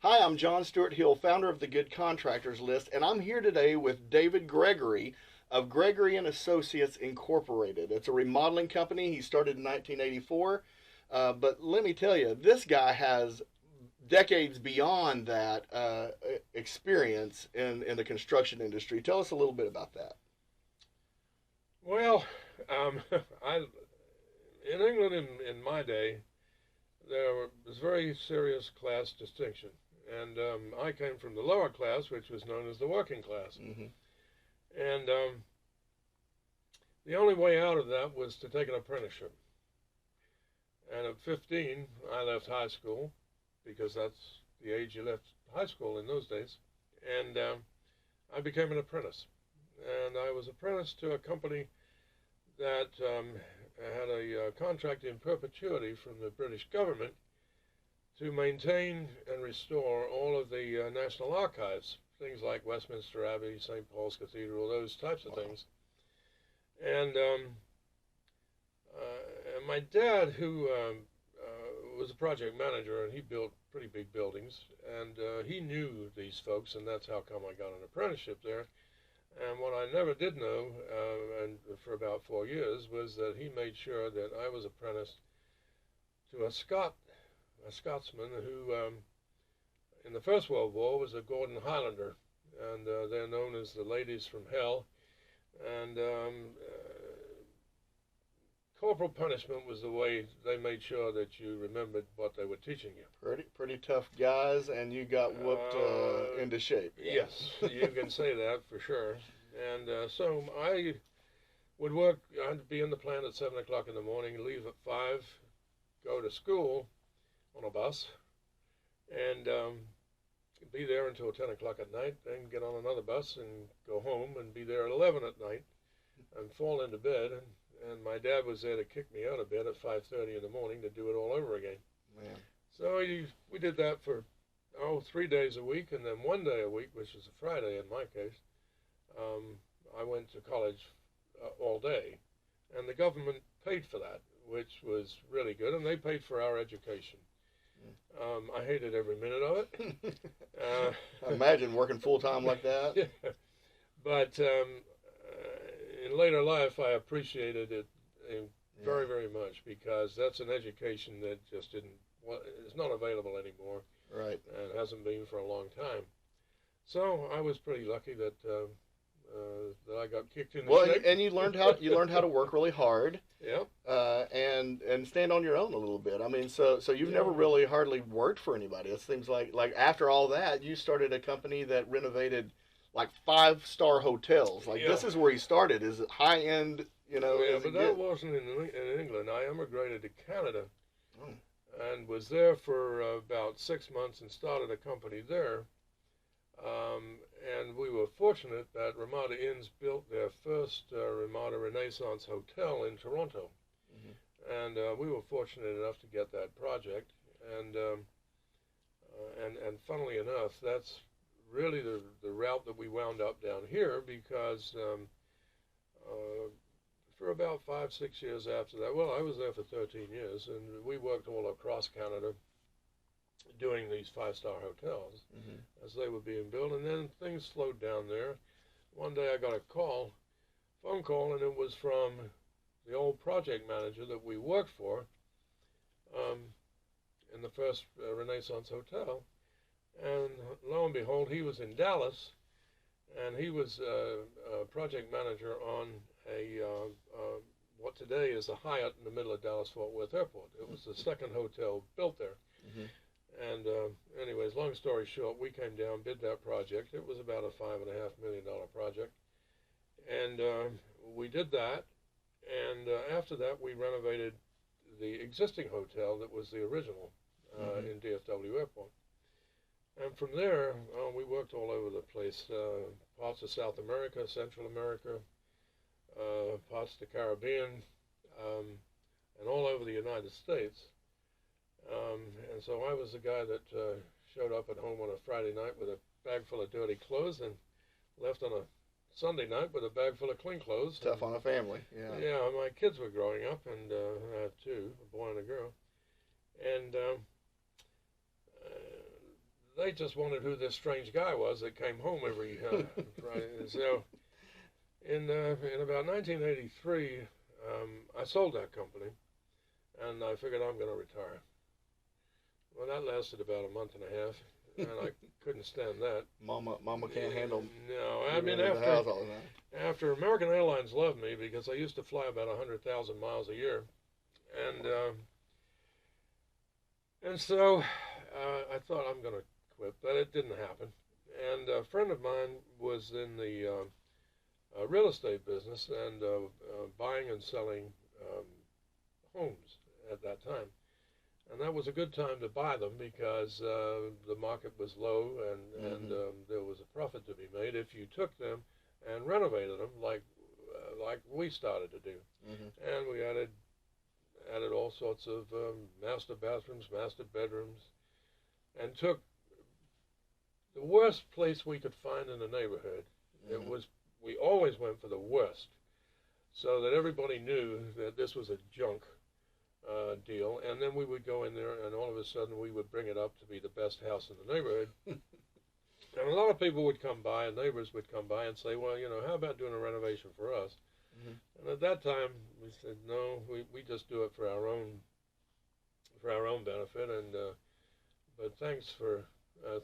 Hi, I'm John Stuart Hill, founder of the Good Contractors List, and I'm here today with David Gregory of Gregory and Associates Incorporated. It's a remodeling company. He started in 1984, but let me tell you, this guy has decades beyond that experience in the construction industry. Tell us a little bit about that. Well, I in England in my day there was very serious class distinction, and I came from the lower class, which was known as the working class, Mm-hmm. and the only way out of that was to take an apprenticeship. And at 15, I left high school because that's the age you left high school in those days, and I became an apprentice, and I was apprenticed to a company that had a contract in perpetuity from the British government to maintain and restore all of the National Archives, things like Westminster Abbey, St. Paul's Cathedral, those types of Wow. things. And, and my dad, who was a project manager, and he built pretty big buildings, and he knew these folks, and that's how come I got an apprenticeship there. And what I never did know, and for about 4 years, was that he made sure that I was apprenticed to a Scotsman who, in the First World War, was a Gordon Highlander, and they're known as the Ladies from Hell. And corporal punishment was the way they made sure that you remembered what they were teaching you. Pretty tough guys, and you got whooped into shape. Yes, you can say that for sure. And so I would work. I'd be in the plant at 7 o'clock in the morning, leave at 5, go to school on a bus, and be there until 10 o'clock at night. Then get on another bus and go home and be there at 11 at night, and fall into bed. And my dad was there to kick me out of bed at 5:30 in the morning to do it all over again. Man. So we did that for 3 days a week, and then one day a week, which was a Friday in my case, I went to college all day, and the government paid for that, which was really good, and they paid for our education. I hated every minute of it. Imagine working full time like that. Yeah. But in later life, I appreciated it very, very much, because that's an education that just is not available anymore, Right. and hasn't been for a long time. So I was pretty lucky that that I got kicked in the Well, shape. and you learned how to work really hard, Yeah. and stand on your own a little bit. I mean, so you've never Yeah. really hardly worked for anybody. It seems like after all that, you started a company that renovated like 5-star hotels. Like, Yeah. this is where he started. Is it high end? Yeah, Is it but that good? wasn't in England. I emigrated to Canada Oh. and was there for about 6 months and started a company there. And we were fortunate that Ramada Inns built their first Ramada Renaissance Hotel in Toronto. Mhm. And we were fortunate enough to get that project. And funnily enough, that's really the route that we wound up down here, because for about 5, 6 years after that, well, I was there for 13 years, and we worked all across Canada doing these 5-star hotels Mhm. as they were being built, and then things slowed down there. One day I got a phone call, and it was from the old project manager that we worked for um, in the first Renaissance Hotel, and lo and behold, he was in Dallas, and he was a project manager on what today is a Hyatt in the middle of Dallas-Fort Worth Airport. It was the second hotel built there. Mhm. And anyways, long story short, we came down, bid that project. It was about a $5.5 million project, and we did that. And after that, we renovated the existing hotel that was the original Mhm. in DFW Airport. And from there, we worked all over the place, parts of South America, Central America, parts of the Caribbean, and all over the United States. And so I was the guy that showed up at home on a Friday night with a bag full of dirty clothes, and left on a Sunday night with a bag full of clean clothes. Tough on a family. Yeah. Yeah, my kids were growing up, and I had two, a boy and a girl. And they just wondered who this strange guy was that came home every Friday. And so in about 1983, I sold that company, and I figured I'm going to retire. Well, that lasted about a month and a half, and I couldn't stand that. Mama can't handle. No, I mean after American Airlines loved me because I used to fly about 100,000 miles a year, and so I thought I'm going to quit, but it didn't happen. And a friend of mine was in the real estate business and buying and selling homes at that time. And that was a good time to buy them because the market was low and there was a profit to be made if you took them and renovated them like we started to do. And we added all sorts of master bathrooms, master bedrooms, and took the worst place we could find in the neighborhood. We always went for the worst, so that everybody knew that this was a junk deal, and then we would go in there, and all of a sudden we would bring it up to be the best house in the neighborhood. And a lot of people would come by, and neighbors would come by and say, well, how about doing a renovation for us? And at that time, we said, no, we just do it for our own benefit, and but thanks for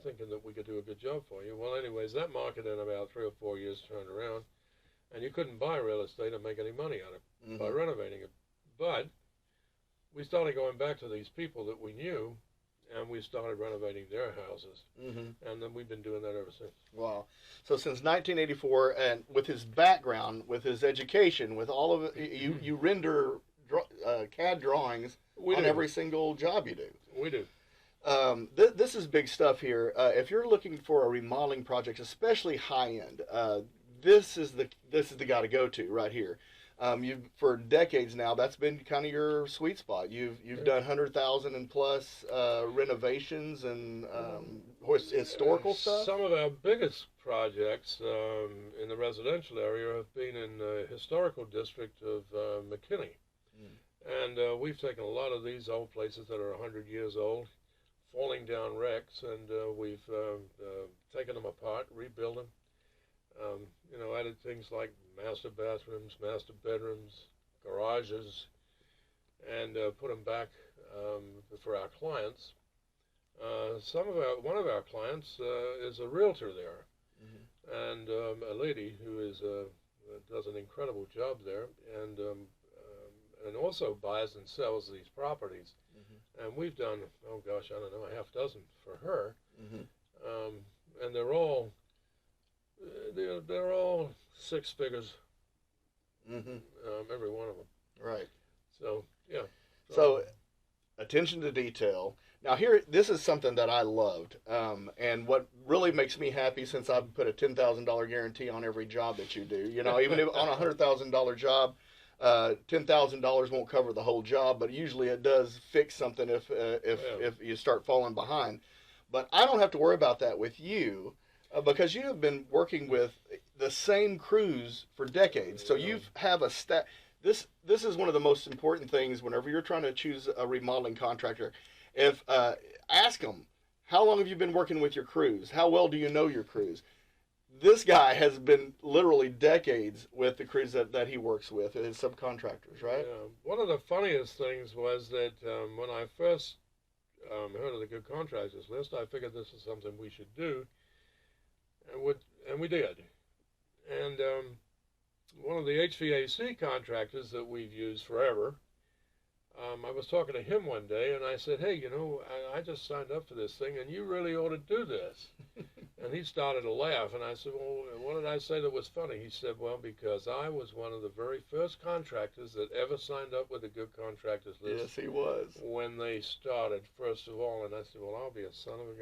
thinking that we could do a good job for you. Well, anyways, that market in about 3 or 4 years turned around, and you couldn't buy real estate and make any money on it by renovating it. But we started going back to these people that we knew, and we started renovating their houses. And then we've been doing that ever since. Wow. So since 1984, and with his background, with his education, with all of it, you render CAD drawings on every single job you do. We do. This is big stuff here. If you're looking for a remodeling project, especially high end, this is the guy to go to right here. For decades now, that's been kind of your sweet spot. You've done 100,000 and plus renovations and historical stuff. Some of our biggest projects in the residential area have been in the historical district of McKinney, and we've taken a lot of these old places that are 100 years old, falling down wrecks, and we've taken them apart, rebuilt them. Added things like master bathrooms, master bedrooms, garages, and put them back for our clients. One of our clients is a realtor there, and a lady who does an incredible job there, and also buys and sells these properties. And we've done, oh gosh, I don't know, a half dozen for her, and they're all 6 figures, every one of them. Right. So yeah. So attention to detail. Now here, this is something that I loved, and what really makes me happy, since I've put a $10,000 guarantee on every job that you do. Even if on a $100,000 job, $10,000 won't cover the whole job, but usually it does fix something if you start falling behind. But I don't have to worry about that with you. Because you have been working with the same crews for decades, so you have a This is one of the most important things whenever you're trying to choose a remodeling contractor. Ask them, how long have you been working with your crews? How well do you know your crews? This guy has been literally decades with the crews that he works with, his subcontractors, right? Yeah. One of the funniest things was that when I first heard of the Good Contractors List, I figured this is something we should do. And we did. And one of the HVAC contractors that we've used forever, I was talking to him one day, and I said, hey, I just signed up for this thing, and you really ought to do this. And he started to laugh, and I said, well, what did I say that was funny? He said, well, because I was one of the very first contractors that ever signed up with the Good Contractors List. Yes, he was. When they started, first of all, and I said, well, I'll be a son of a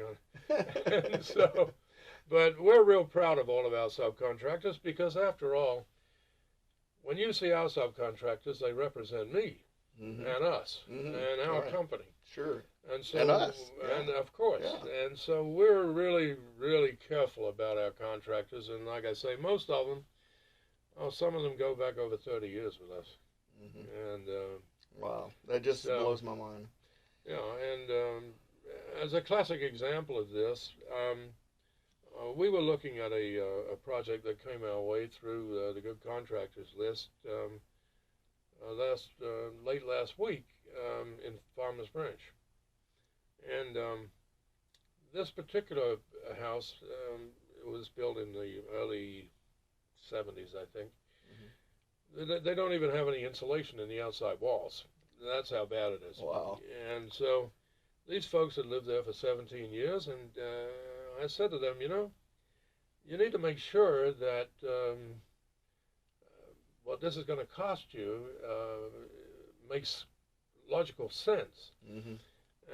gun. And so... But we're real proud of all of our subcontractors because, after all, when you see our subcontractors, they represent me and us and our company. Sure. And so, and us. And of course. Yeah. And so we're really, really careful about our contractors. And like I say, most of them, some of them go back over 30 years with us. And wow, that just blows my mind. Yeah, and as a classic example of this, we were looking at a project that came our way through the Good Contractors List late last week in Farmers Branch. And this particular house was built in the early 70s, I think. They don't even have any insulation in the outside walls. That's how bad it is. Wow. And so these folks had lived there for 17 years, and I said to them, you need to make sure that what this is going to cost you makes logical sense.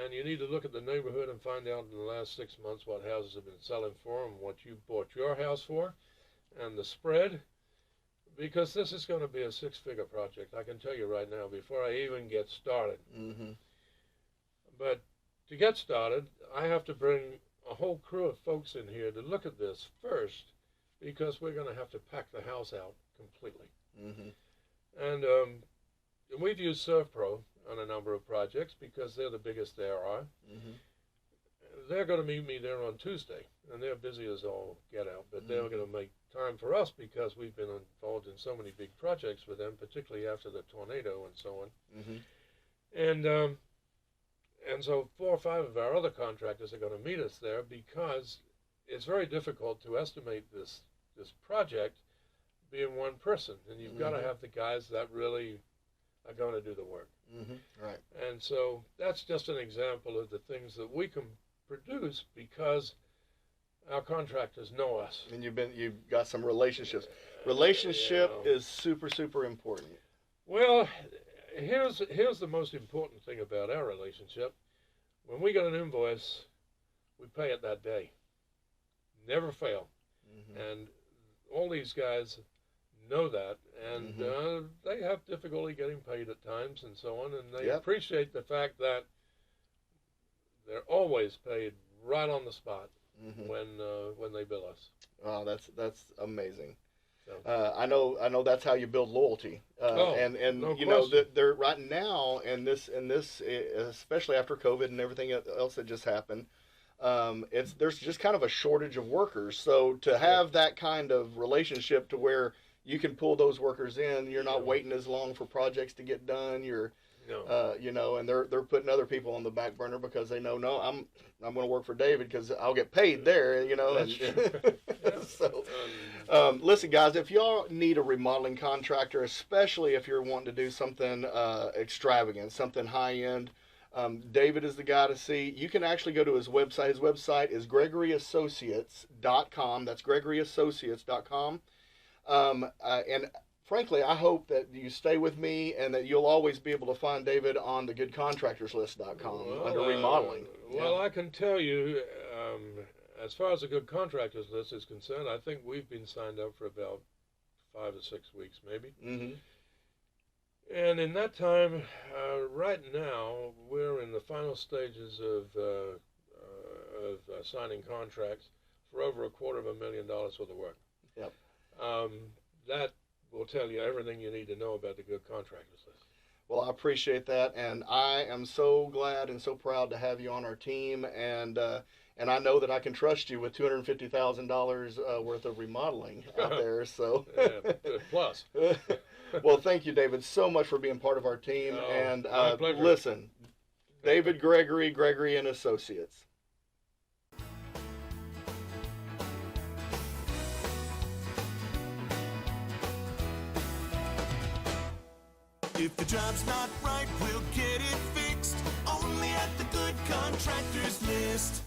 And you need to look at the neighborhood and find out in the last 6 months what houses have been selling for and what you bought your house for and the spread, because this is going to be a six-figure project. I can tell you right now before I even get started. But to get started, I have to bring a whole crew of folks in here to look at this first, because we're going to have to pack the house out completely. And we've used ServPro on a number of projects because they're the biggest there are. They're going to meet me there on Tuesday, and they're busy as all get out, but they're going to make time for us because we've been involved in so many big projects with them, particularly after the tornado and so on. And so 4 or 5 of our other contractors are going to meet us there, because it's very difficult to estimate this project being one person, and you've got to have the guys that really are going to do the work. Right. And so that's just an example of the things that we can produce because our contractors know us. And you've got some relationships. Relationship is super, super important. Well, here's the most important thing about our relationship. When we get an invoice, we pay it that day. Never fail. And all these guys know that, and they have difficulty getting paid at times and so on, and they appreciate the fact that they're always paid right on the spot when they bill us. Oh, that's amazing. So. I know that's how you build loyalty, and no you know they're right now, and this especially after COVID and everything else that just happened. There's just kind of a shortage of workers, so to have that kind of relationship to where you can pull those workers in, you're not waiting as long for projects to get done. You're, and they're putting other people on the back burner because they know, I'm going to work for David because I'll get paid there, That's true. So, listen, guys, if y'all need a remodeling contractor, especially if you're wanting to do something extravagant, something high end, David is the guy to see. You can actually go to his website. His website is GregoryAssociates.com. That's GregoryAssociates.com. And frankly, I hope that you stay with me and that you'll always be able to find David on the GoodContractorsList.com under remodeling. Well, I can tell you, as far as the Good Contractors List is concerned, I think we've been signed up for about 5 or 6 weeks, maybe. And in that time, right now, we're in the final stages of signing contracts for over $250,000 worth of work. Yep. That will tell you everything you need to know about the Good Contractors List. Well, I appreciate that, and I am so glad and so proud to have you on our team, and I know that I can trust you with $250,000 worth of remodeling out there. So, plus. Well, thank you, David, so much for being part of our team. And my pleasure. Listen, David Gregory and Associates. If the job's not right, we'll get it fixed. Only at the Good Contractors List.